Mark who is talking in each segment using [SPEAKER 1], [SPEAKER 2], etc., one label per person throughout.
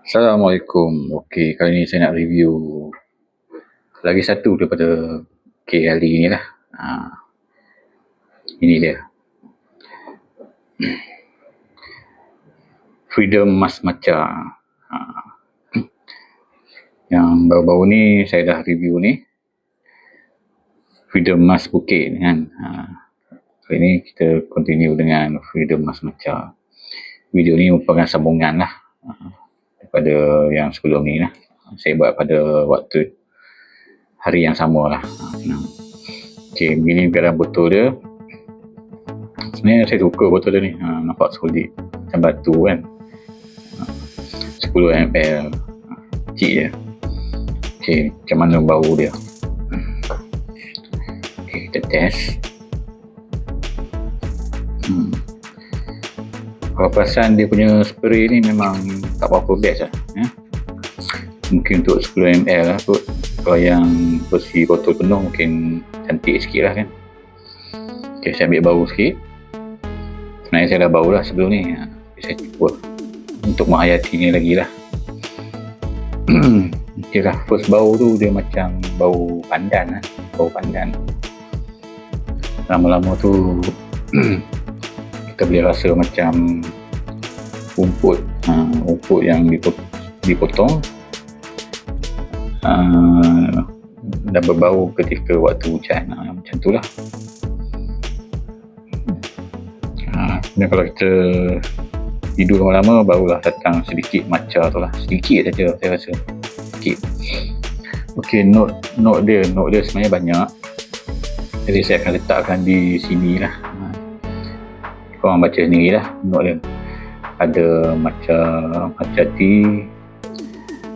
[SPEAKER 1] Assalamualaikum. Okey, kali ni saya nak review lagi satu daripada KL ni lah. Ini dia. Freedom Mas Matcha. Yang baru-baru ni saya dah review ni. Freedom Mas Bukit kan. Kali ni kita continue dengan Freedom Mas Matcha. Video ni merupakan sambungan lah daripada yang sebelum ni lah. Saya buat pada waktu hari yang sama lah. Okey, begini keadaan botol dia. Sebenarnya saya suka botol dia ni. Nampak solid macam batu kan. 10 ml. Kecil je. Okey, macam mana bau dia? Okey, kita test. Kalau perasan dia punya spray ni memang tak berapa best lah. Mungkin untuk 10 ml lah kot. Kalau yang versi botol penuh mungkin cantik sikit lah kan. Okay, saya ambil bau sikit. Sebenarnya saya dah bau lah sebelum ni. Saya cuba untuk menghayatinya lagi lah. Okay lah, first bau tu dia macam bau pandan lah. Bau pandan. Lama-lama tu kita boleh rasa macam rumput yang dipotong dan berbau ketika waktu hujan, macam tu lah. Dan kalau kita tidur lama-lama barulah datang sedikit matcha tu lah, sedikit saja saya rasa, sedikit. Okey, note dia sebenarnya banyak, jadi saya akan letakkan di sini lah. Korang baca sendiri lah note dia. Ada matcha tea,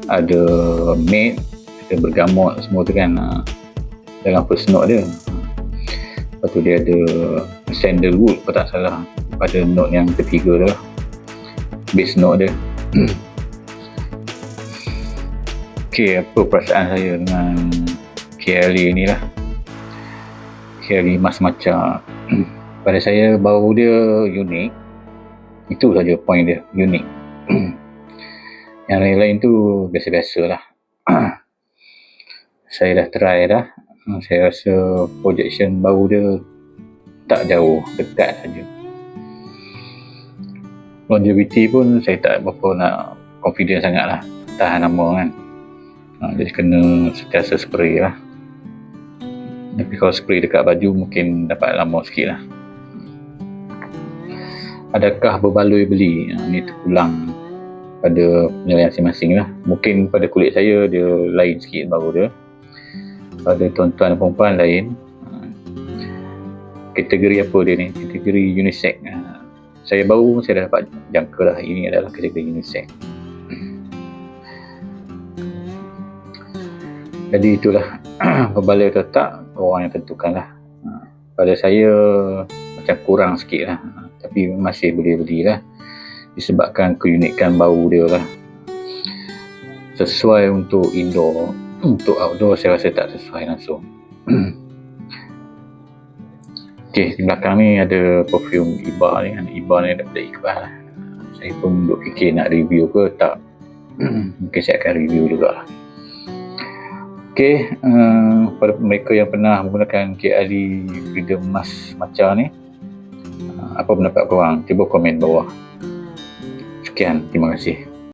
[SPEAKER 1] ada mate, ada bergamot, semua tu kan dalam first note dia. Lepas tu dia ada sandalwood kalau tak salah pada note yang ketiga tu lah, base note dia. Okey, apa perasaan saya dengan KLA ni lah, KLA Mas Matcha. Pada saya bau dia unik. Itu saja point dia, unik. Yang lain-lain tu biasa-biasa lah. Saya dah try dah. Saya rasa projection bau dia tak jauh, dekat saja. Longevity pun saya tak berapa nak confident sangat lah, tahan lama kan. Jadi kena sentiasa spray lah. Tapi kalau spray dekat baju mungkin dapat lama sikit lah. Adakah berbaloi beli? Ini terpulang pada penilaian masing-masing lah. Mungkin pada kulit saya dia lain sikit bau dia, pada tuan-tuan dan perempuan lain. Kategori apa dia ni? Kategori unisex. Saya baru saya dah dapat jangka lah ini adalah kategori unisex. Jadi itulah berbaloi atau tak, orang yang tentukan lah. Pada saya macam kurang sikit lah, tapi masih boleh beli lah disebabkan keunikan bau dia lah. Sesuai untuk indoor, untuk outdoor saya rasa tak sesuai langsung. Okey, di belakang ni ada perfume Iba ni. Iba ni daripada Iqbal lah. Saya pun duk fikir nak review ke tak. Mungkin saya akan review juga lah. Okey, pada mereka yang pernah menggunakan KLA Freedom Mas Matcha ni, apa pendapat korang? Cuba komen bawah. Sekian, terima kasih.